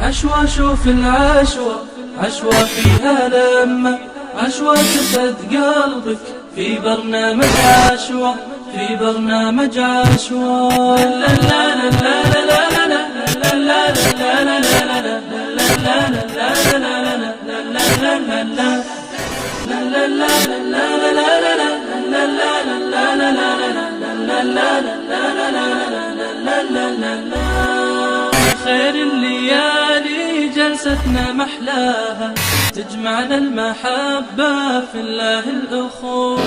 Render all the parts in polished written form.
عشوة شوف العشوة، عشوة فيها لمة، عشوة تسعد قلبك في برنامج عشوة، في برنامج عشوة. لا لا لا لا لا لا لا لا لا لا. خير الليالي جلستنا محلاها، تجمعنا المحبة في الله الأخوة،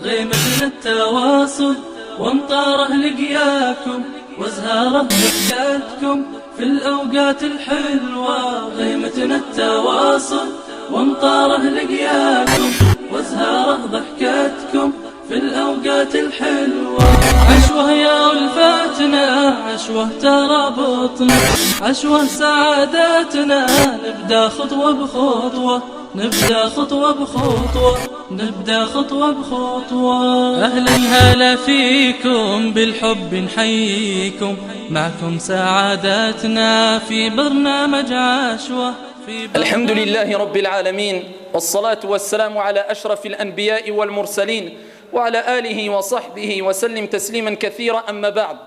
غيمتنا التواصل وامطاره لقياكم، وازهاره ضحكاتكم في الأوقات الحلوة. غيمتنا التواصل وامطاره لقياكم، وازهاره ضحكاتكم في الأوقات الحلوة. عشوة يا ألفاتنا، عشوة ترابطنا، عشوة سعاداتنا، نبدأ خطوة بخطوة، نبدأ خطوة بخطوة، نبدأ خطوة بخطوة. أهلا هلا فيكم، بالحب نحييكم، معكم سعاداتنا في برنامج عشوة. الحمد لله رب العالمين، والصلاة والسلام على أشرف الأنبياء والمرسلين وعلى آله وصحبه وسلم تسليما كثيرا. أما بعد،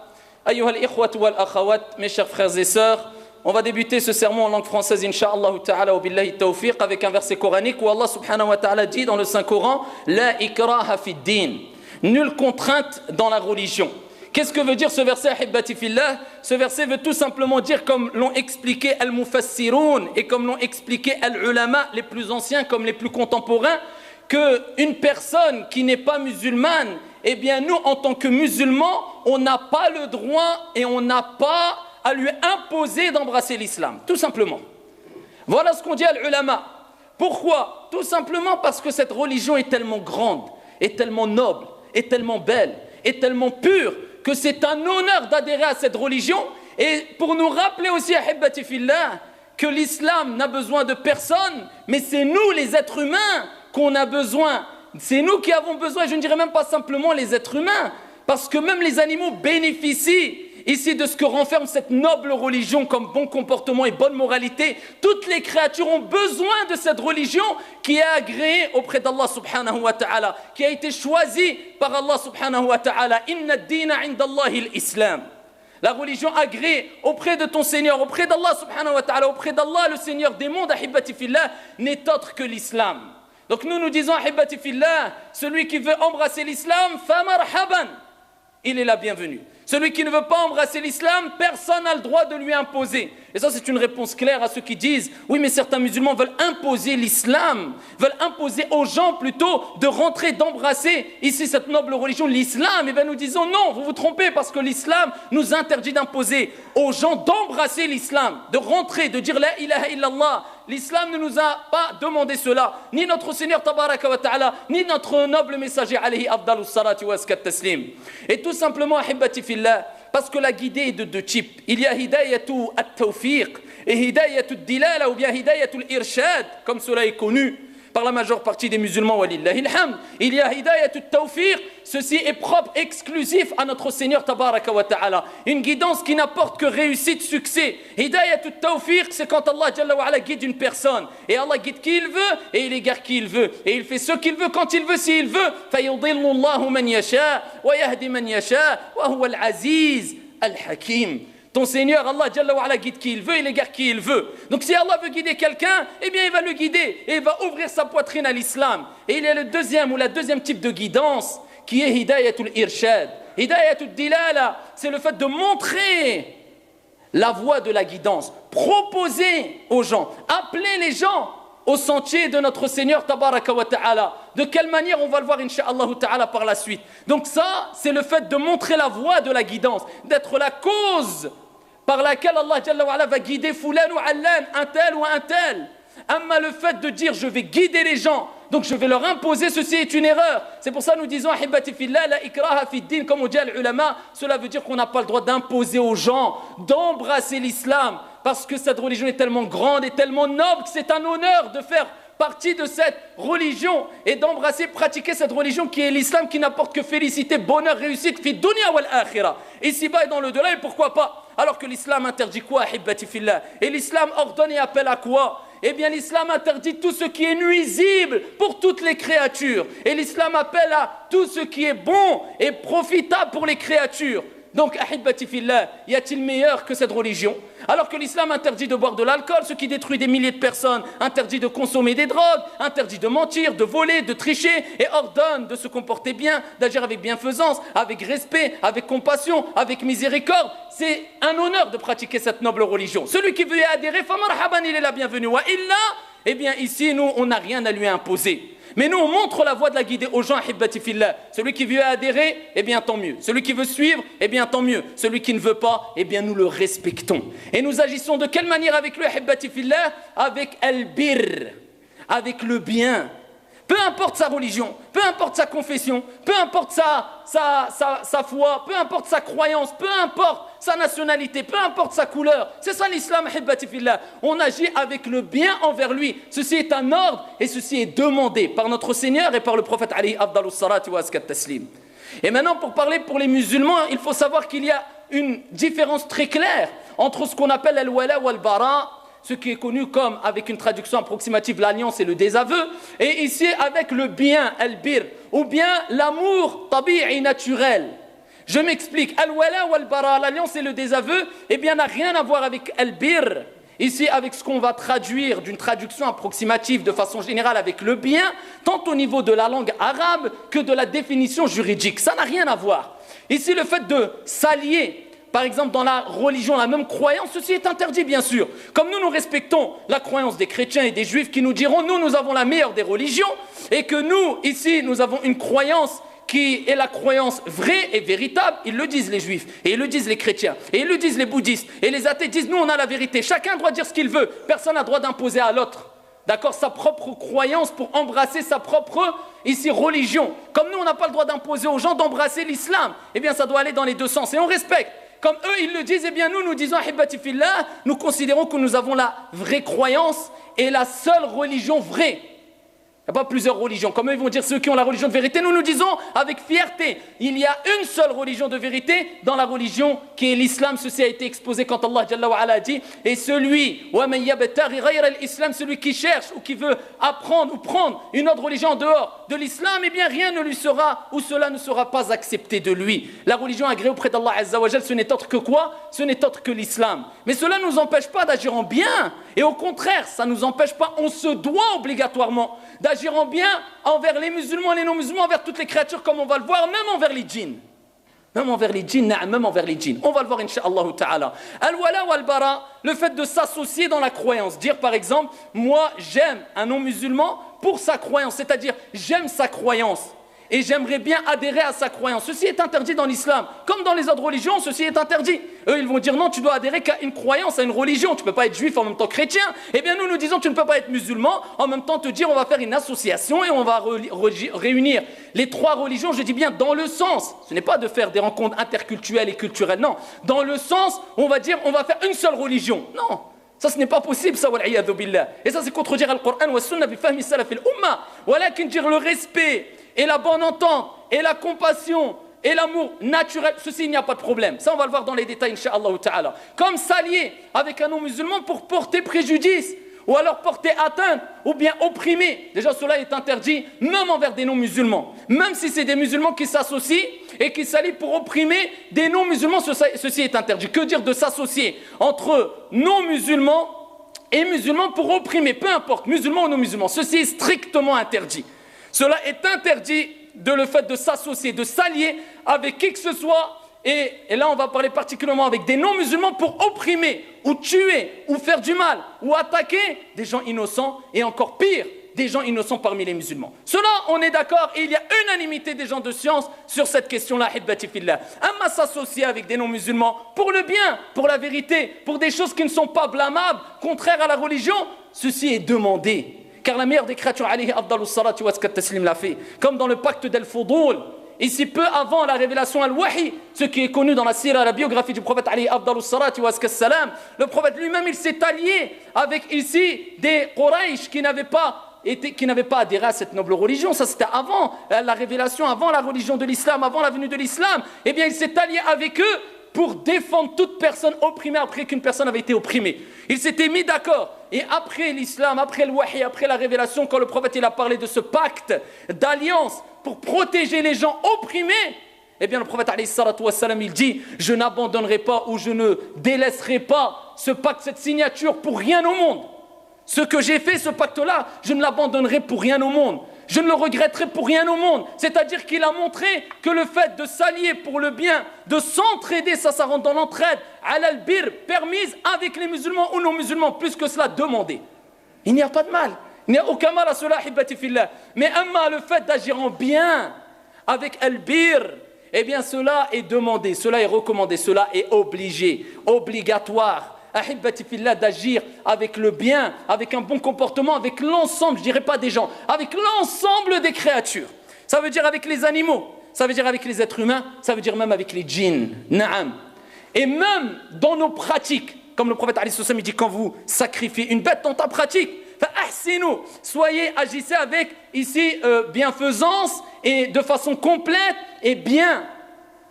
أيها الإخوة والأخوات, mes chers frères et sœurs, on va débuter ce sermon en langue française, Inch'Allah ta'ala wa billahi tawfiq, avec un verset coranique où Allah subhanahu wa ta'ala dit dans le Saint-Coran: La ikraha fi din, nulle contrainte dans la religion. Qu'est-ce que veut dire ce verset, ahibbati fillah? Ce verset veut tout simplement dire, comme l'ont expliqué al-mufassiroun et comme l'ont expliqué al-ulama, les plus anciens comme les plus contemporains, qu'une personne qui n'est pas musulmane, eh bien nous en tant que musulmans, on n'a pas le droit et on n'a pas à lui imposer d'embrasser l'islam, tout simplement. Voilà ce qu'on dit al-ulama. Pourquoi? Tout simplement parce que cette religion est tellement grande, est tellement noble, est tellement belle, est tellement pure, que c'est un honneur d'adhérer à cette religion. Et pour nous rappeler aussi, ahibbati fillah, que l'islam n'a besoin de personne, mais c'est nous les êtres humains qu'on a besoin. C'est nous qui avons besoin, je ne dirais même pas simplement les êtres humains, parce que même les animaux bénéficient ici de ce que renferme cette noble religion comme bon comportement et bonne moralité. Toutes les créatures ont besoin de cette religion qui est agréée auprès d'Allah subhanahu wa ta'ala, qui a été choisie par Allah subhanahu wa ta'ala. Inna ad-dina 'inda Allahi al-Islam. La religion agréée auprès de ton Seigneur, auprès d'Allah subhanahu wa ta'ala, auprès d'Allah le Seigneur des mondes, ahibbati fillah, n'est autre que l'islam. Donc nous disons, ahibbati fillah, celui qui veut embrasser l'islam, famarhaban, il est la bienvenue. Celui qui ne veut pas embrasser l'islam, personne n'a le droit de lui imposer. Et ça, c'est une réponse claire à ceux qui disent: oui, mais certains musulmans veulent imposer l'islam, veulent imposer aux gens plutôt de rentrer, d'embrasser ici cette noble religion, l'islam. Et bien nous disons non, vous vous trompez, parce que l'islam nous interdit d'imposer aux gens d'embrasser l'islam, de rentrer, de dire la ilaha illallah. L'islam ne nous a pas demandé cela, ni notre Seigneur tabaraka wa ta'ala, ni notre noble messager alayhi afdalus salati wa askat taslim. Et tout simplement, ahibbati fillah, parce que la guidée est de deux types. Il y a hidayatu at-tawfiq et hidayatu ad-dilala, ou bien hidayatu al-irshad, comme cela est connu par la majeure partie des musulmans, walillahi alhamd. Il y a hidayatu at-tawfiq, ceci est propre, exclusif à notre Seigneur tabaraka wa ta'ala. Une guidance qui n'apporte que réussite, succès. Hidayatu at-tawfiq, c'est quand Allah jalla wa ala guide une personne. Et Allah guide qui il veut et il égare qui il veut. Et il fait ce qu'il veut quand il veut, s'il veut. فَيُضِلُّ اللَّهُ مَنْ يَشَاءُ وَيَهْدِ مَنْ يَشَاءُ وَهُوَ الْعَزِيزُ الْحَكِيمُ. Ton Seigneur, Allah Jalla wa ala, guide qui il veut, il égare qui il veut. Donc si Allah veut guider quelqu'un, eh bien il va le guider et il va ouvrir sa poitrine à l'islam. Et il y a le deuxième ou la deuxième type de guidance qui est hidayatul irshad. Hidayatul dilala, c'est le fait de montrer la voie de la guidance, proposer aux gens, appeler les gens au sentier de notre Seigneur tabaraka wa ta'ala. De quelle manière, on va le voir incha'Allah ta'ala par la suite. Donc ça, c'est le fait de montrer la voie de la guidance, d'être la cause par laquelle Allah Jalla wa ala va guider fulan ou allan, un tel ou un tel. Amma le fait de dire je vais guider les gens, donc je vais leur imposer, ceci est une erreur. C'est pour ça que nous disons ahibbati fillah la ikraha fi din, comme on dit à l'ulama. Cela veut dire qu'on n'a pas le droit d'imposer aux gens d'embrasser l'islam, parce que cette religion est tellement grande et tellement noble que c'est un honneur de faire partie de cette religion et d'embrasser, pratiquer cette religion qui est l'islam, qui n'apporte que félicité, bonheur, réussite, fi dunya wal akhirah, ici-bas et dans le delà, et pourquoi pas? Alors que l'islam interdit quoi, ahibbati fillah? Et l'islam ordonne et appelle à quoi? Eh bien l'islam interdit tout ce qui est nuisible pour toutes les créatures. Et l'islam appelle à tout ce qui est bon et profitable pour les créatures. Donc, ahibbati fillah, y a-t-il meilleur que cette religion? Alors que l'islam interdit de boire de l'alcool, ce qui détruit des milliers de personnes, interdit de consommer des drogues, interdit de mentir, de voler, de tricher, et ordonne de se comporter bien, d'agir avec bienfaisance, avec respect, avec compassion, avec miséricorde. C'est un honneur de pratiquer cette noble religion. Celui qui veut y adhérer, famarhaban, il est la bienvenue. Wa illa, eh bien ici, nous, on n'a rien à lui imposer. Mais nous, on montre la voie de la guider aux gens, ahibbati fillah. Celui qui veut adhérer, eh bien tant mieux. Celui qui veut suivre, eh bien tant mieux. Celui qui ne veut pas, eh bien nous le respectons. Et nous agissons de quelle manière avec lui, ahibbati fillah? Avec al-bir, avec le bien. Peu importe sa religion, peu importe sa confession, peu importe sa foi, peu importe sa croyance, peu importe sa nationalité, peu importe sa couleur. C'est ça l'islam, ahibbati fillah. On agit avec le bien envers lui. Ceci est un ordre et ceci est demandé par notre Seigneur et par le prophète alayhi afdalus salati wa azkat taslim. Et maintenant, pour parler pour les musulmans, il faut savoir qu'il y a une différence très claire entre ce qu'on appelle al-wala wal-bara, ce qui est connu comme, avec une traduction approximative, l'alliance et le désaveu, et ici avec le bien, al-bir, ou bien l'amour tabi'i naturel. Je m'explique, al-wala wal-bara, l'alliance et le désaveu, eh bien n'a rien à voir avec al-bir, ici avec ce qu'on va traduire d'une traduction approximative de façon générale avec le bien, tant au niveau de la langue arabe que de la définition juridique. Ça n'a rien à voir. Ici le fait de s'allier, par exemple, dans la religion, la même croyance, ceci est interdit, bien sûr. Comme nous respectons la croyance des chrétiens et des juifs qui nous diront, nous avons la meilleure des religions, et que nous, ici, nous avons une croyance qui est la croyance vraie et véritable. Ils le disent, les juifs, et ils le disent, les chrétiens, et ils le disent, les bouddhistes, et les athées disent, nous, on a la vérité. Chacun doit dire ce qu'il veut. Personne n'a droit d'imposer à l'autre, d'accord, sa propre croyance pour embrasser sa propre, ici, religion. Comme nous, on n'a pas le droit d'imposer aux gens d'embrasser l'islam. Eh bien, ça doit aller dans les deux sens, et on respecte. Comme eux, ils le disent, eh bien nous disons, ahibbati fillah, nous considérons que nous avons la vraie croyance et la seule religion vraie. Il n'y a pas plusieurs religions. Comme eux, ils vont dire ceux qui ont la religion de vérité. Nous disons avec fierté, il y a une seule religion de vérité dans la religion qui est l'islam. Ceci a été exposé quand Allah Jalla wa Ala dit, et celui qui cherche ou qui veut apprendre ou prendre une autre religion en dehors de l'islam, eh bien rien ne lui sera ou cela ne sera pas accepté de lui. La religion agréée auprès d'Allah Azza wa Jalla, ce n'est autre que quoi? Ce n'est autre que l'islam. Mais cela ne nous empêche pas d'agir en bien. Et au contraire, ça ne nous empêche pas, on se doit obligatoirement d'agir en bien envers les musulmans et les non-musulmans, envers toutes les créatures, comme on va le voir, même envers les djinns. Même envers les djinns, même envers les djinns. On va le voir, incha'Allah ta'ala. Al-wala wal-bara, le fait de s'associer dans la croyance. Dire par exemple, moi j'aime un non-musulman pour sa croyance, c'est-à-dire j'aime sa croyance. Et j'aimerais bien adhérer à sa croyance. Ceci est interdit dans l'islam. Comme dans les autres religions, ceci est interdit. Eux, ils vont dire non, tu dois adhérer qu'à une croyance, à une religion. Tu ne peux pas être juif en même temps chrétien. Eh bien, nous disons, tu ne peux pas être musulman, en même temps te dire, on va faire une association et on va réunir les trois religions, je dis bien dans le sens. Ce n'est pas de faire des rencontres interculturelles et culturelles, non. Dans le sens, on va dire, on va faire une seule religion. Non. Ça, ce n'est pas possible, ça, wal'iyadhu billah. Et ça, c'est contredire le Coran wa sunna bi fahmi salaf al-umma. Walakin dire le respect et la bonne entente, et la compassion, et l'amour naturel, ceci, il n'y a pas de problème. Ça, on va le voir dans les détails, incha'Allah ta'ala. Comme s'allier avec un non-musulman pour porter préjudice, ou alors porter atteinte, ou bien opprimer. Déjà, cela est interdit, même envers des non-musulmans. Même si c'est des musulmans qui s'associent et qui s'allient pour opprimer des non-musulmans, ceci est interdit. Que dire de s'associer entre non-musulmans et musulmans pour opprimer, peu importe, musulmans ou non-musulmans. Ceci est strictement interdit. Cela est interdit de le fait de s'associer, de s'allier avec qui que ce soit. Et là, on va parler particulièrement avec des non-musulmans pour opprimer, ou tuer, ou faire du mal, ou attaquer des gens innocents, et encore pire, des gens innocents parmi les musulmans. Cela, on est d'accord, et il y a unanimité des gens de science sur cette question-là, hibbati fillah. Amma s'associer avec des non-musulmans pour le bien, pour la vérité, pour des choses qui ne sont pas blâmables, contraires à la religion, ceci est demandé. Car la meilleure des créatures, alayhi afdalus salati wa azkat taslim, l'a fait. Comme dans le pacte d'Al-Fudul, ici peu avant la révélation Al-Wahi, ce qui est connu dans la sira, la biographie du prophète alayhi afdalus salati wa azkat salam, le prophète lui-même, il s'est allié avec ici des Quraysh qui n'avaient pas qui n'avaient pas adhéré à cette noble religion, ça c'était avant la révélation, avant la religion de l'islam, avant la venue de l'islam, eh bien il s'est allié avec eux pour défendre toute personne opprimée après qu'une personne avait été opprimée. Ils s'étaient mis d'accord. Et après l'islam, après le wahi, après la révélation, quand le prophète il a parlé de ce pacte d'alliance pour protéger les gens opprimés, eh bien le prophète alayhi salatu wassalam, il dit « Je n'abandonnerai pas ou je ne délaisserai pas ce pacte, cette signature pour rien au monde. Ce que j'ai fait, ce pacte-là, je ne l'abandonnerai pour rien au monde. Je ne le regretterai pour rien au monde. » C'est-à-dire qu'il a montré que le fait de s'allier pour le bien, de s'entraider, ça rentre dans l'entraide, al-bir, permise avec les musulmans ou non musulmans, plus que cela, demandé. Il n'y a pas de mal. Il n'y a aucun mal à cela, hibbati fillah. Mais amma, le fait d'agir en bien avec al-bir, eh bien cela est demandé, cela est recommandé, cela est obligé, obligatoire. Ahibbati fillah, d'agir avec le bien, avec un bon comportement, avec l'ensemble, je dirais pas des gens, avec l'ensemble des créatures. Ça veut dire avec les animaux, ça veut dire avec les êtres humains, ça veut dire même avec les djinns, na'am. Et même dans nos pratiques, comme le prophète alayhi salam il dit quand vous sacrifiez une bête dans ta pratique, fa'ahsinu, soyez, agissez avec ici bienfaisance et de façon complète et bien.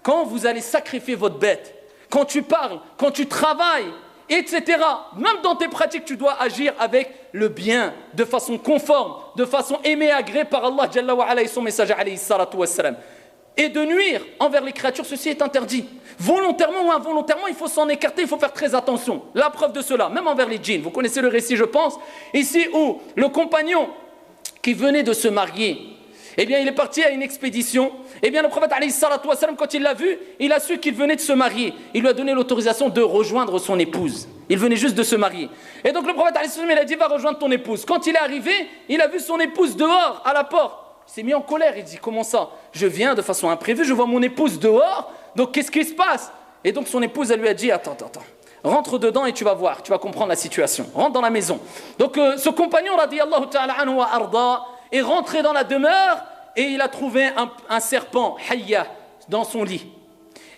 Quand vous allez sacrifier votre bête, quand tu parles, quand tu travailles, etc. Même dans tes pratiques, tu dois agir avec le bien, de façon conforme, de façon aimée, agréée par Allah Jalla wa ala et son messager alayhi salatu wassalam. Et de nuire envers les créatures, ceci est interdit. Volontairement ou involontairement, il faut s'en écarter, il faut faire très attention. La preuve de cela, même envers les djinns. Vous connaissez le récit, je pense, ici où le compagnon qui venait de se marier, eh bien, il est parti à une expédition. Eh bien, le prophète, alayhi salatu wassalam, quand il l'a vu, il a su qu'il venait de se marier. Il lui a donné l'autorisation de rejoindre son épouse. Il venait juste de se marier. Et donc, le prophète, alayhi salatu wassalam, il a dit, va rejoindre ton épouse. Quand il est arrivé, il a vu son épouse dehors, à la porte. Il s'est mis en colère. Il dit, comment ça? Je viens de façon imprévue, je vois mon épouse dehors. Donc, qu'est-ce qui se passe? Et donc, son épouse, elle lui a dit, attends. Rentre dedans et tu vas voir, tu vas comprendre la situation. Rentre dans la maison. Donc, ce compagnon, radiyallahu ta'ala anhu wa arda, est rentré dans la demeure et il a trouvé un serpent, hayya, dans son lit.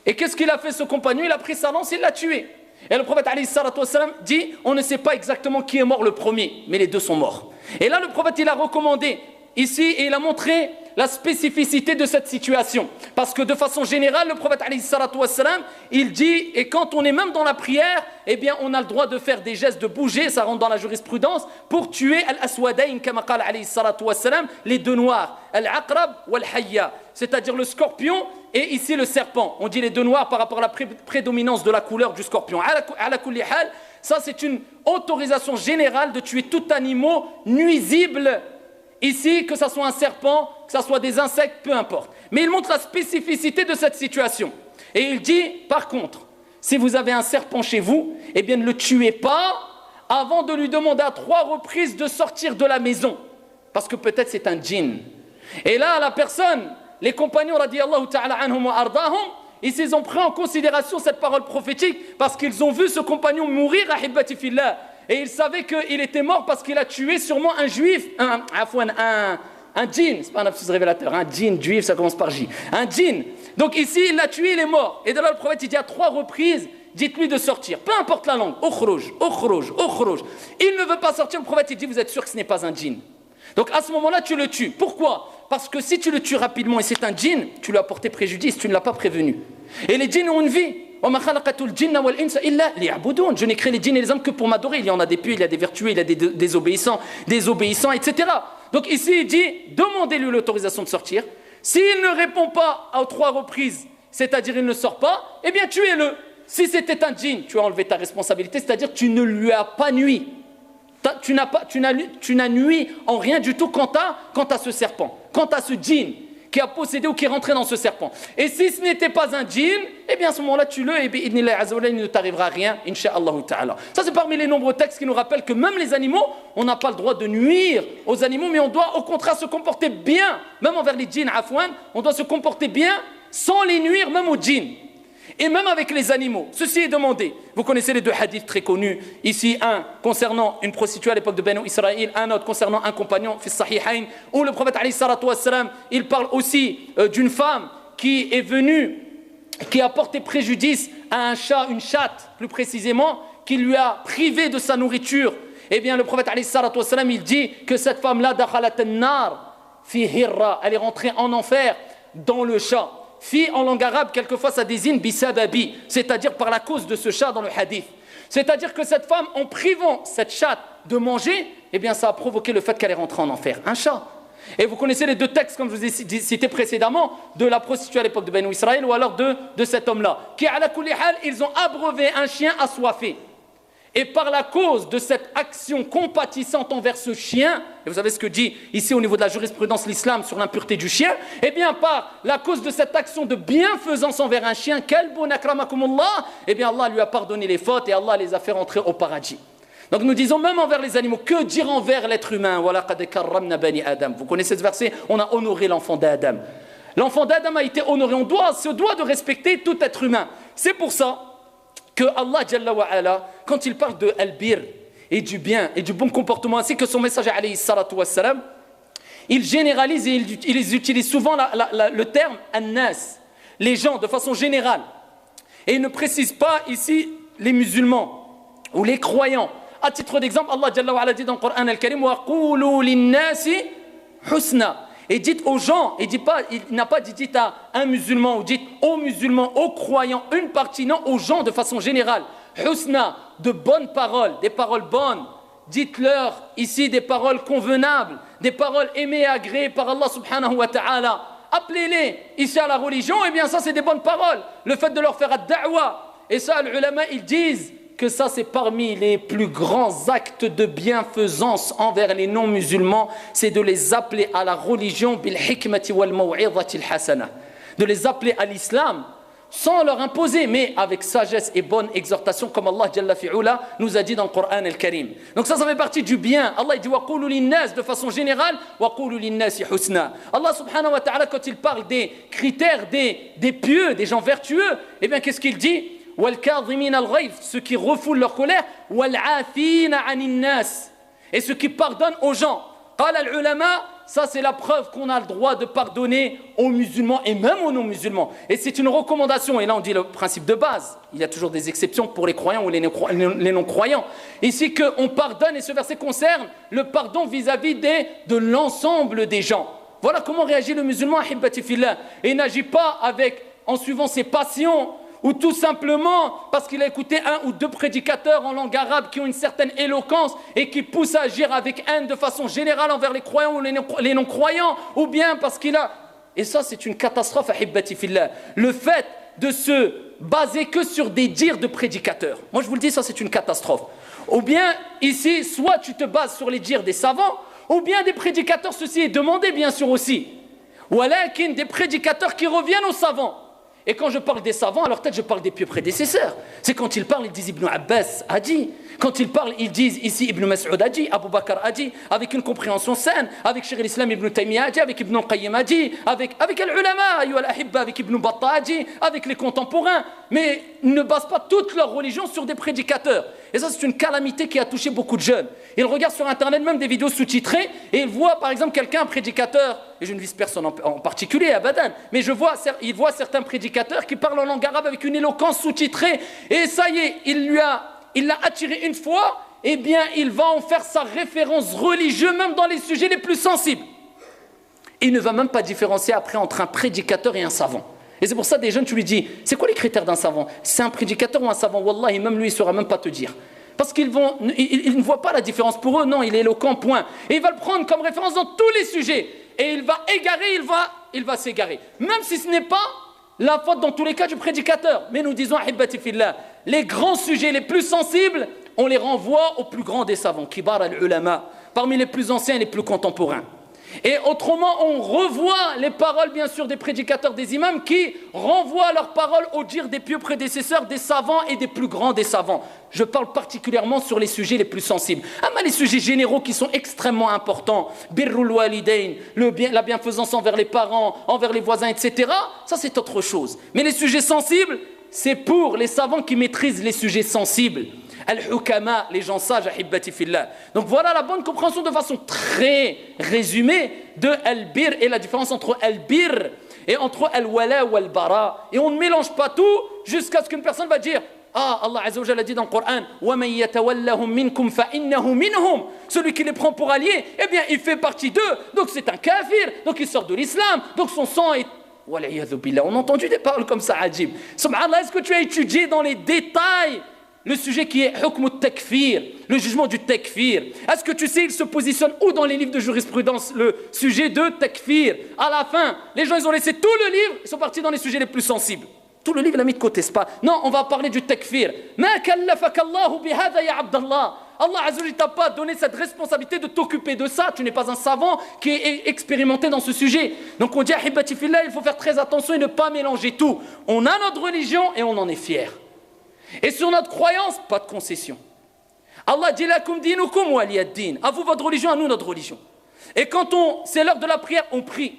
Et qu'est-ce qu'il a fait ce compagnon? Il a pris sa lance et il l'a tué. Et le prophète alayhi salatu wassalam dit, on ne sait pas exactement qui est mort le premier, mais les deux sont morts. Et là le prophète il a recommandé ici et il a montré la spécificité de cette situation. Parce que de façon générale, le prophète alayhi salatu wassalam, il dit, et quand on est même dans la prière, eh bien on a le droit de faire des gestes, de bouger, ça rentre dans la jurisprudence, pour tuer al-aswadayn, kama qala alayhi salatu wassalam, les deux noirs, al-aqrab wal-hayya, c'est-à-dire le scorpion et ici le serpent. On dit les deux noirs par rapport à la prédominance de la couleur du scorpion. Ala kulli hal, ça c'est une autorisation générale de tuer tout animal nuisible. Ici, que ce soit un serpent, que ce soit des insectes, peu importe. Mais il montre la spécificité de cette situation. Et il dit, par contre, si vous avez un serpent chez vous, eh bien ne le tuez pas avant de lui demander à 3 reprises de sortir de la maison. Parce que peut-être c'est un djinn. Et là, la personne, les compagnons, radiyallahu ta'ala anhum wa ardahum, ils ont pris en considération cette parole prophétique parce qu'ils ont vu ce compagnon mourir à hibbati fillah. Et il savait qu'il était mort parce qu'il a tué sûrement un juif, un djinn, c'est pas un absus révélateur, un djinn, juif, ça commence par J, un djinn. Donc ici, il l'a tué, il est mort. Et de là, le prophète, il dit à 3 reprises, dites-lui de sortir, peu importe la langue, ukhruj. Il ne veut pas sortir, le prophète, il dit, vous êtes sûr que ce n'est pas un djinn. Donc à ce moment-là, tu le tues. Pourquoi? Parce que si tu le tues rapidement et c'est un djinn, tu lui as porté préjudice, tu ne l'as pas prévenu. Et les djinns ont une vie. Je n'ai créé les djinns et les hommes que pour m'adorer. Il y en a des pieux, il y a des vertueux, il y a des désobéissants, etc. Donc ici il dit, demandez-lui l'autorisation de sortir. S'il ne répond pas aux 3 reprises, c'est-à-dire il ne sort pas, eh bien tuez-le. Si c'était un djinn, tu as enlevé ta responsabilité, c'est-à-dire tu ne lui as pas nui. Tu n'as nui en rien du tout quant à ce serpent, quant à ce djinn qui a possédé ou qui est rentré dans ce serpent. Et si ce n'était pas un djinn, eh bien à ce moment-là, tu le et il ne t'arrivera rien, incha'Allah ta'ala. Ça c'est parmi les nombreux textes qui nous rappellent que même les animaux, on n'a pas le droit de nuire aux animaux, mais on doit au contraire se comporter bien, même envers les djinns, afwan, on doit se comporter bien sans les nuire, même aux djinns. Et même avec les animaux, ceci est demandé. Vous connaissez les 2 hadiths très connus. Ici, un concernant une prostituée à l'époque de Banu Israël, un autre concernant un compagnon, fils sahihayn, où le prophète alayhi salatu wassalam, il parle aussi d'une femme qui est venue, qui a porté préjudice à un chat, une chatte plus précisément, qui lui a privé de sa nourriture. eh bien le prophète alayhi salatu wassalam, il dit que cette femme-là, dakhalat an-nar fi hirra, elle est rentrée en enfer dans le chat. Fi en langue arabe, quelquefois ça désigne bisababi, c'est-à-dire par la cause de ce chat dans le hadith. C'est-à-dire que cette femme, en privant cette chatte de manger, eh bien ça a provoqué le fait qu'elle est rentrée en enfer. Un chat. Et vous connaissez les deux textes, comme je vous ai cité précédemment, de la prostituée à l'époque de Banu Israël ou alors de cet homme-là. Qui, à la kulli hal, ils ont abreuvé un chien assoiffé. Et par la cause de cette action compatissante envers ce chien, et vous savez ce que dit ici au niveau de la jurisprudence l'islam sur l'impureté du chien, eh bien par la cause de cette action de bienfaisance envers un chien, kalbun akramakumullah, eh bien Allah lui a pardonné les fautes et Allah les a fait rentrer au paradis. Donc nous disons même envers les animaux, que dire envers l'être humain? Vous connaissez ce verset? On a honoré l'enfant d'Adam. L'enfant d'Adam a été honoré, se doit de respecter tout être humain. C'est pour ça que Allah Jalla wa Ala, quand il parle de al-bir et du bien et du bon comportement, ainsi que son messager alayhi salatu wassalam, il généralise et il utilise souvent le terme an-nas, les gens de façon générale. Et il ne précise pas ici les musulmans ou les croyants. À titre d'exemple, Allah Jalla wa Ala dit dans le Coran al-Karim wa qulu lin-nasi husna. Et dites aux gens, il n'a pas dit dites à un musulman ou dites aux musulmans, aux croyants, une partie, non, aux gens de façon générale. Husna, de bonnes paroles, des paroles bonnes. Dites-leur ici des paroles convenables, des paroles aimées et agréées par Allah subhanahu wa ta'ala. Appelez-les ici à la religion, et bien ça c'est des bonnes paroles. Le fait de leur faire ad-da'wa. Et ça, les ulama, ils disent que ça c'est parmi les plus grands actes de bienfaisance envers les non-musulmans, c'est de les appeler à la religion bil hikmati wal maw'izati al hasana, de les appeler à l'islam sans leur imposer, mais avec sagesse et bonne exhortation, comme Allah Jalla fi'ula nous a dit dans le Coran al-Karim. Donc ça fait partie du bien. Allah dit wa qulu lin-nas de façon générale, wa qulu lin-nasi husna. Allah subhanahu wa ta'ala, quand il parle des critères des pieux, des gens vertueux, eh bien qu'est-ce qu'il dit? Ceux qui refoulent leur colère, et ceux qui pardonnent aux gens. Ça c'est la preuve qu'on a le droit de pardonner aux musulmans et même aux non-musulmans. Et c'est une recommandation, et là on dit le principe de base. Il y a toujours des exceptions pour les croyants ou les non-croyants. Ici qu'on pardonne, et ce verset concerne le pardon vis-à-vis de l'ensemble des gens. Voilà comment réagit le musulman, ahibbati fillah. Et il n'agit pas en suivant ses passions, ou tout simplement parce qu'il a écouté un ou deux prédicateurs en langue arabe qui ont une certaine éloquence et qui poussent à agir avec haine de façon générale envers les croyants ou les non-croyants, ou bien parce qu'il a... Et ça c'est une catastrophe, ahibbati fillah. Le fait de se baser que sur des dires de prédicateurs. Moi je vous le dis, ça c'est une catastrophe. Ou bien ici, soit tu te bases sur les dires des savants, ou bien des prédicateurs, ceci est demandé bien sûr aussi. Walakin des prédicateurs qui reviennent aux savants. Et quand je parle des savants, à leur tête, je parle des pieux prédécesseurs. C'est quand ils parlent, ils disent Ibn Abbas a dit. Quand ils parlent, ils disent ici Ibn Mas'ud a dit, Abu Bakr a dit, avec une compréhension saine, avec Cheikh l'Islam Ibn Taymiyyah a dit, avec Ibn Qayyim a dit, avec al-ulama, avec Ibn Battah a dit, avec les contemporains. Mais ils ne basent pas toute leur religion sur des prédicateurs. Et ça, c'est une calamité qui a touché beaucoup de jeunes. Ils regardent sur Internet même des vidéos sous-titrées et ils voient par exemple quelqu'un, un prédicateur, et je ne vise personne en particulier, abadan, mais ils voient certains prédicateurs qui parlent en langue arabe avec une éloquence sous-titrée, et ça y est, il l'a attiré une fois, et bien il va en faire sa référence religieuse même dans les sujets les plus sensibles. Il ne va même pas différencier après entre un prédicateur et un savant. Et c'est pour ça des jeunes, tu lui dis, c'est quoi les critères d'un savant? C'est un prédicateur ou un savant? Wallahi, même lui, il ne saura même pas te dire. Parce qu'ils ne voient pas la différence. Pour eux, non, il est éloquent, point. Et il va le prendre comme référence dans tous les sujets. Et il va égarer, il va s'égarer. Même si ce n'est pas la faute dans tous les cas du prédicateur. Mais nous disons, ahibbati fillah, les grands sujets les plus sensibles, on les renvoie aux plus grands des savants, kibar al-ulama, parmi les plus anciens et les plus contemporains. Et autrement, on revoit les paroles, bien sûr, des prédicateurs, des imams, qui renvoient leurs paroles au dire des pieux prédécesseurs, des savants et des plus grands des savants. Je parle particulièrement sur les sujets les plus sensibles. Mais les sujets généraux qui sont extrêmement importants, birrul walidain, la bienfaisance envers les parents, envers les voisins, etc., ça c'est autre chose. Mais les sujets sensibles, c'est pour les savants qui maîtrisent les sujets sensibles. Al-Hukama, les gens sages, ahibbati fillah. Donc voilà la bonne compréhension de façon très résumée de Al-Bir et la différence entre Al-Bir et entre Al-Wala ou Al-Bara. Et on ne mélange pas tout jusqu'à ce qu'une personne va dire Ah, Allah Azza wa Jalla a dit dans le Coran, وَمَنْ يَتَوَلَّهُمْ مِنْكُمْ فَإِنَّهُ مِنْهُمْ. Celui qui les prend pour alliés, eh bien, il fait partie d'eux. Donc c'est un kafir, donc il sort de l'islam, donc son sang est... Wal'iyadhu billah. On a entendu des paroles comme ça, Ajib. Subhanallah, est-ce que tu as étudié dans les détails le sujet qui est hukm al-takfir, le jugement du takfir? Est-ce que tu sais, il se positionne où dans les livres de jurisprudence, le sujet de takfir? À la fin, les gens, ils ont laissé tout le livre, ils sont partis dans les sujets les plus sensibles. Tout le livre l'a mis de côté, c'est pas. Non, on va parler du takfir. Ma kallafaka Allahu bihadha ya Abdallah. Allah Azza wa Jalla t'a pas donné cette responsabilité de t'occuper de ça. Tu n'es pas un savant qui est expérimenté dans ce sujet. Donc on dit, ahibati fillah, il faut faire très attention et ne pas mélanger tout. On a notre religion et on en est fier. Et sur notre croyance, pas de concession. Allah dit lakum dinukum waliyad din. À vous votre religion, à nous notre religion. Et quand c'est l'heure de la prière, on prie.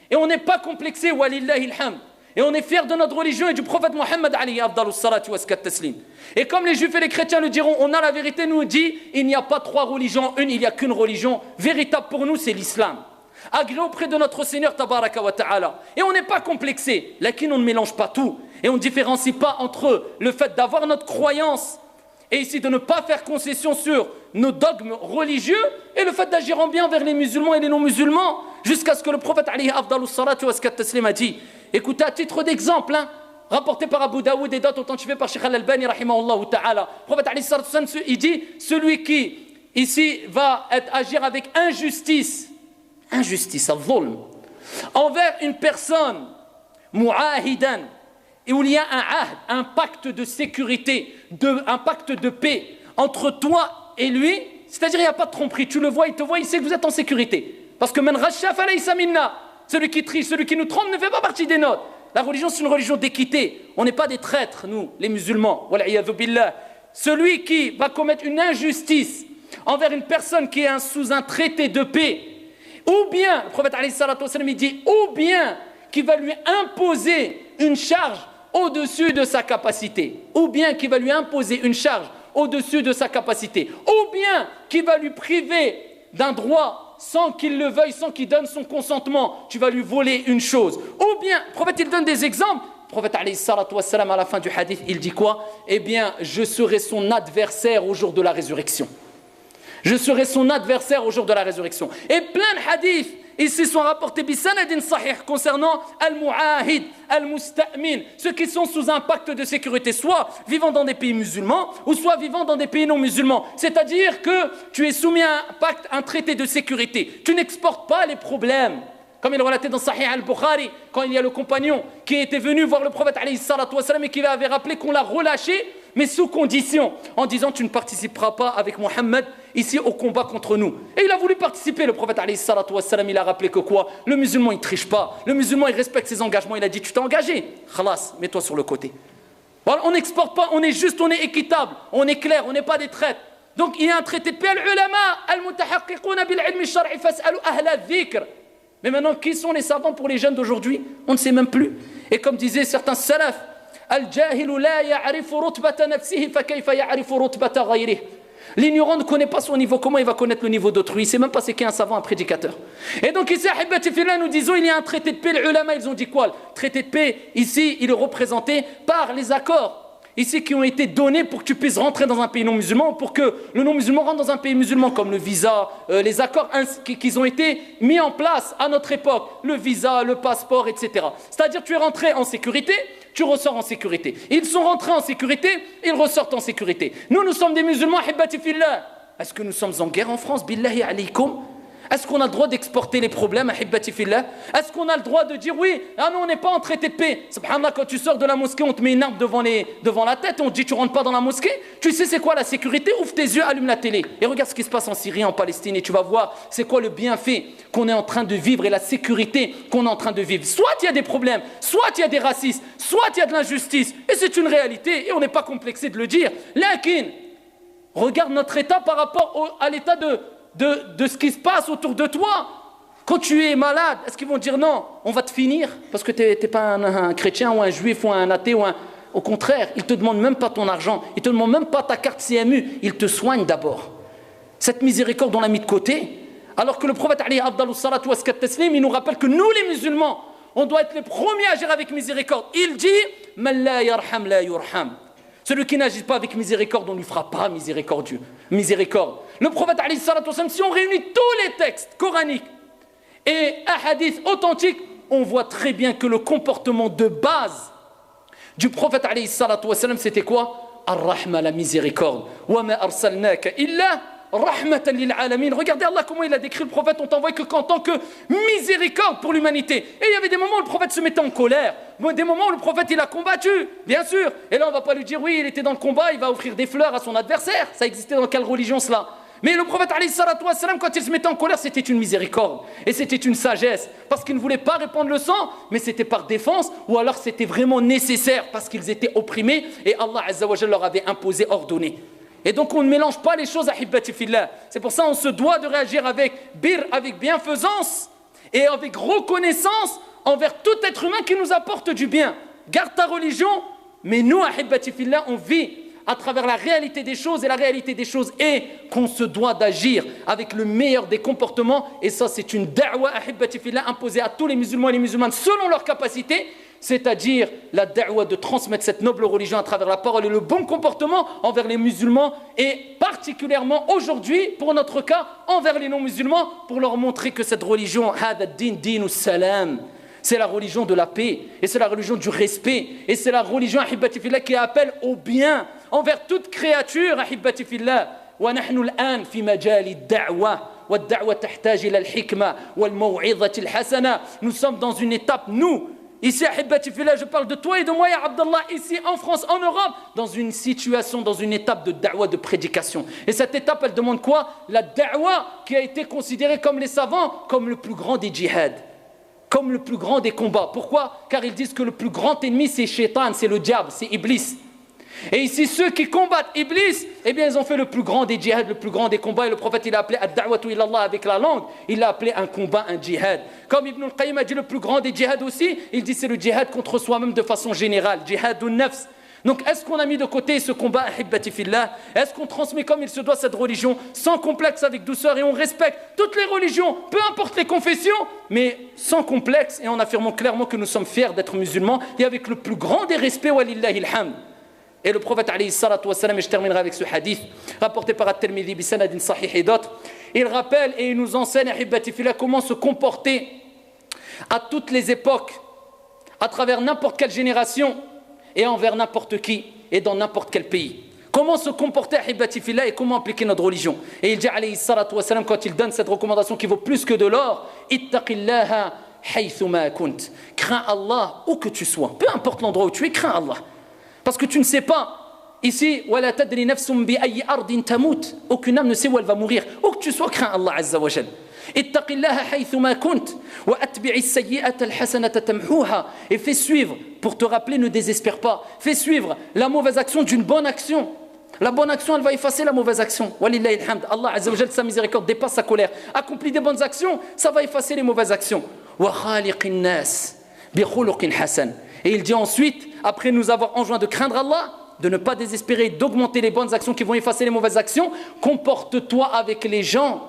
Et on n'est pas complexé, walillahi alhamd. Et on est fiers de notre religion et du prophète Mohammed alayhi afdalus salatu wa askat taslim. Et comme les juifs et les chrétiens le diront, on a la vérité, nous dit, il n'y a pas trois religions, il n'y a qu'une religion véritable pour nous, c'est l'islam. Agréé auprès de notre Seigneur tabaraka wa ta'ala. Et on n'est pas complexé, lakin on ne mélange pas tout. Et on ne différencie pas entre le fait d'avoir notre croyance et ici de ne pas faire concession sur nos dogmes religieux et le fait d'agir en bien vers les musulmans et les non-musulmans, jusqu'à ce que le prophète alayhi afdalus salatu wa askat taslim a dit. Écoutez, à titre d'exemple, rapporté par Abu Daoud et d'autres authentifiés par Sheikh Al-Albani rahimahullah ta'ala, le prophète alayhi salatu wa sallam, il dit, celui qui ici va agir avec injustice, al-zulm, envers une personne, mu'ahidan, et où il y a un pacte de sécurité, un pacte de paix entre toi et lui, c'est-à-dire il n'y a pas de tromperie, tu le vois, il te voit, il sait que vous êtes en sécurité. Parce que man ghasha falaysa minna, celui qui triche, celui qui nous trompe ne fait pas partie des nôtres. La religion, c'est une religion d'équité. On n'est pas des traîtres, nous, les musulmans. Wal'iyadhu billah. Celui qui va commettre une injustice envers une personne qui est sous un traité de paix, ou bien, le prophète alayhi salatu wa sallam, il dit, ou bien qui va lui imposer une charge au-dessus de sa capacité, ou bien qui va lui imposer une charge au-dessus de sa capacité, ou bien qui va lui priver d'un droit sans qu'il le veuille, sans qu'il donne son consentement, tu vas lui voler une chose. Ou bien, le prophète il donne des exemples. Le prophète alayhi salatu wa salam, à la fin du hadith, il dit quoi? Eh bien, je serai son adversaire au jour de la résurrection. Je serai son adversaire au jour de la résurrection. Et plein de hadiths ici sont rapportés bisanadin sahih concernant al-mu'ahid, al-musta'min, ceux qui sont sous un pacte de sécurité, soit vivant dans des pays musulmans ou soit vivant dans des pays non musulmans. C'est-à-dire que tu es soumis à un pacte, un traité de sécurité. Tu n'exportes pas les problèmes. Comme il est relaté dans Sahih al-Bukhari, quand il y a le compagnon qui était venu voir le prophète alayhi salatu wa salam et qui lui avait rappelé qu'on l'a relâché, mais sous condition, en disant tu ne participeras pas avec Mohammed ici au combat contre nous. Et il a voulu participer, le prophète alayhi salatu wa salam, il a rappelé que quoi? Le musulman il triche pas, le musulman il respecte ses engagements, il a dit tu t'es engagé, khalas, mets-toi sur le côté. Voilà, on n'exporte pas, on est juste, on est équitable, on est clair, on n'est pas des traîtres. Donc il y a un traité de paix, al-ulama, al-mutahaqqiquna bil-ilmi shar'i fas'alu ahla dhikr. Mais maintenant, qui sont les savants pour les jeunes d'aujourd'hui? On ne sait même plus. Et comme disaient certains salafs, Al-jahilu la ya'rifu rutbata nafsihi fa kayfa ya'rifu rutbata ghayrihi. L'ignorant ne connaît pas son niveau, comment il va connaître le niveau d'autrui? Il ne sait même pas c'est qu'est un savant, un prédicateur. Et donc ici, ahibati fillah, nous disons, il y a un traité de paix, les ulama, ils ont dit quoi? Le traité de paix, ici, il est représenté par les accords. Ici, qui ont été donnés pour que tu puisses rentrer dans un pays non musulman, pour que le non musulman rentre dans un pays musulman, comme le visa, les accords qui ont été mis en place à notre époque, le visa, le passeport, etc. C'est-à-dire tu es rentré en sécurité, tu ressors en sécurité. Ils sont rentrés en sécurité, ils ressortent en sécurité. Nous sommes des musulmans, hibbati fillah. Est-ce que nous sommes en guerre en France? Billahi alaykum. Est-ce qu'on a le droit d'exporter les problèmes, hibbati fillah? Est-ce qu'on a le droit de dire oui, ah non, on n'est pas en traité de paix? Subhanallah, quand tu sors de la mosquée, on te met une arme devant la tête, on te dit tu rentres pas dans la mosquée. Tu sais c'est quoi la sécurité? Ouvre tes yeux, allume la télé et regarde ce qui se passe en Syrie, en Palestine, et tu vas voir c'est quoi le bienfait qu'on est en train de vivre et la sécurité qu'on est en train de vivre. Soit il y a des problèmes, soit il y a des racistes, soit il y a de l'injustice, et c'est une réalité et on n'est pas complexé de le dire. Lakin, regarde notre état par rapport à l'état de ce qui se passe autour de toi. Quand tu es malade, est-ce qu'ils vont dire non, on va te finir parce que tu n'es pas un chrétien ou un juif ou un athée Au contraire, ils ne te demandent même pas ton argent, ils ne te demandent même pas ta carte CMU, ils te soignent d'abord. Cette miséricorde, on l'a mis de côté. Alors que le prophète alayhi afdalus salatu wa taslim, il nous rappelle que nous les musulmans, on doit être les premiers à agir avec miséricorde. Il dit man la yarham la yurham. Celui qui n'agit pas avec miséricorde, on ne lui fera pas miséricorde. Le prophète, alayhi salatu wassalam, si on réunit tous les textes coraniques et hadiths authentiques, on voit très bien que le comportement de base du prophète, alayhi salatu wassalam, c'était quoi? Ar-Rahma, la miséricorde. Wa ma arsalnaka illa rahmatan lil alamin. Regardez Allah comment il a décrit le prophète, on t'envoie qu'en tant que miséricorde pour l'humanité. Et il y avait des moments où le prophète se mettait en colère, des moments où le prophète il a combattu, bien sûr. Et là on va pas lui dire oui, il était dans le combat, il va offrir des fleurs à son adversaire. Ça existait dans quelle religion cela? Mais le prophète alayhi salatu wassalam, quand il se mettait en colère, c'était une miséricorde et c'était une sagesse, parce qu'il ne voulait pas répandre le sang, mais c'était par défense, ou alors c'était vraiment nécessaire parce qu'ils étaient opprimés et Allah azza wa jalla leur avait imposé, ordonné. Et donc on ne mélange pas les choses, ahibbati fillah. C'est pour ça qu'on se doit de réagir avec avec bienfaisance et avec reconnaissance envers tout être humain qui nous apporte du bien. Garde ta religion, mais nous, ahibbati fillah, on vit à travers la réalité des choses, et la réalité des choses est qu'on se doit d'agir avec le meilleur des comportements, et ça c'est une da'wa, ahibbati fillah, imposée à tous les musulmans et les musulmanes selon leur capacité, c'est-à-dire la da'wa de transmettre cette noble religion à travers la parole et le bon comportement envers les musulmans, et particulièrement aujourd'hui, pour notre cas, envers les non-musulmans, pour leur montrer que cette religion, hada din dinu salam, c'est la religion de la paix, et c'est la religion du respect, et c'est la religion, ahibbati fillah, qui appelle au bien envers toute créature, ahibbati fillah. Wa nahnu al-an fi majali ad-da'wa, wa ad-da'wa tahtaj ila al-hikma wal maw'izati al-hasana. Nous sommes dans une étape, nous, ici, ahibbati fillah, je parle de toi et de moi, ya Abdallah, ici en France, en Europe, dans une situation, dans une étape de da'wa, de prédication. Et cette étape, elle demande quoi? La da'wa qui a été considérée comme les savants, comme le plus grand des djihad, comme le plus grand des combats. Pourquoi? Car ils disent que le plus grand ennemi, c'est Shaitan, c'est le diable, c'est Iblis. Et ici, ceux qui combattent Iblis, eh bien, ils ont fait le plus grand des djihad, le plus grand des combats. Et le prophète, il a appelé ad-da'watu ila Allah avec la langue. Il l'a appelé un combat, un djihad. Comme Ibn al-Qayyim a dit le plus grand des djihad aussi, il dit c'est le djihad contre soi-même de façon générale. Djihadun nafs. Donc, est-ce qu'on a mis de côté ce combat, ahibbati fillah? Est-ce qu'on transmet comme il se doit cette religion, sans complexe, avec douceur, et on respecte toutes les religions, peu importe les confessions, mais sans complexe, et en affirmant clairement que nous sommes fiers d'être musulmans, et avec le plus grand des respects, walillahi alhamd. Et le prophète alayhi salatu wassalam, et je terminerai avec ce hadith rapporté par At-Tirmidhi bi sanadin sahih et d'autres, il rappelle et il nous enseigne, ahibbati fillah, comment se comporter à toutes les époques, à travers n'importe quelle génération et envers n'importe qui et dans n'importe quel pays. Comment se comporter, ahibbati fillah, et comment appliquer notre religion. Et il dit alayhi salatu wassalam, quand il donne cette recommandation qui vaut plus que de l'or, ittaqillaha haythuma kunt. Crains Allah où que tu sois, peu importe l'endroit où tu es, crains Allah. Parce que tu ne sais pas, ici, وَلَا تَدْرِ نَفْسٌ بِأَيِّ أَرْضٍ تَمُوتُ, aucune âme ne sait où elle va mourir. Où que tu sois, crains Allah Azza wa Jal. اتق الله حيثما كنت وأتبع السيئة الحسنة تمحوها. Et fais suivre, pour te rappeler, ne désespère pas, fais suivre la mauvaise action d'une bonne action. La bonne action, elle va effacer la mauvaise action. Walillahi alhamd. Allah Azza wa Jal, sa miséricorde dépasse sa colère. Accomplis des bonnes actions, ça va effacer les mauvaises actions. وَخَالِقِ النَّاسِ بِخُلُقٍ حَسَنٍ. Et il dit ensuite, après nous avoir enjoint de craindre Allah, de ne pas désespérer, d'augmenter les bonnes actions qui vont effacer les mauvaises actions, comporte-toi avec les gens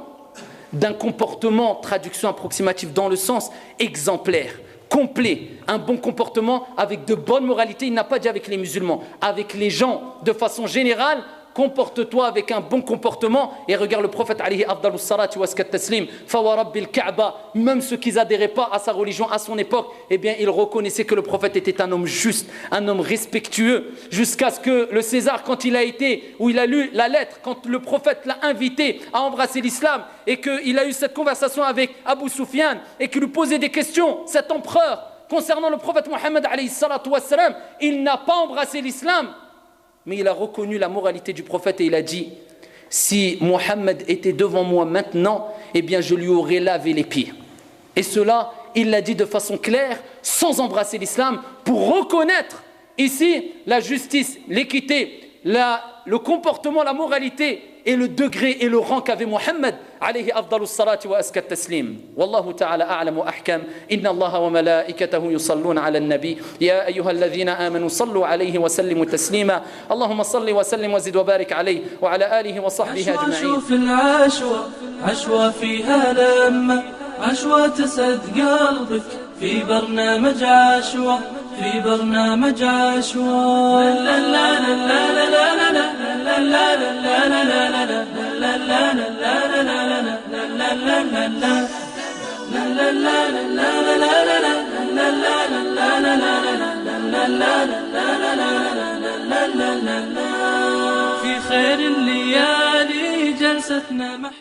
d'un comportement, traduction approximative dans le sens exemplaire, complet, un bon comportement avec de bonnes moralités. Il n'a pas dit avec les musulmans, avec les gens de façon générale. Comporte-toi avec un bon comportement. Et regarde le prophète alayhi afdalus salati wa askat taslim, fa wa rabbil Kaaba, même ceux qui n'adhéraient pas à sa religion à son époque, eh bien ils reconnaissaient que le prophète était un homme juste, un homme respectueux, jusqu'à ce que le César, quand il a été, où il a lu la lettre, quand le prophète l'a invité à embrasser l'islam, et qu'il a eu cette conversation avec Abu Sufyan, et qu'il lui posait des questions, cet empereur, concernant le prophète Mohammed alayhi salatu wa salam, il n'a pas embrassé l'islam, mais il a reconnu la moralité du prophète et il a dit, si Mohammed était devant moi maintenant, eh bien je lui aurais lavé les pieds. Et cela, il l'a dit de façon claire, sans embrasser l'islam, pour reconnaître ici la justice, l'équité, le comportement, la moralité et le degré et le rang qu'avait Mohammed alayhi afdalus salati wa askat taslim. Wallahu ta'ala a'lam wa ahkam. Inna Allaha wa malaikatahu yusalluna 'ala an-nabi ya ayyuhalladhina amanu sallu 'alayhi wa sallimu taslima. Allahumma salli wa sallim wa zid wa barik 'alayhi wa 'ala alihi wa sahbihi ajma'in. شوف العشوة عشوة فيها لمة عشوة تسعد قلبك في برنامج عشوة في برنامج عشوة. في خير الليالي جلستنا محلى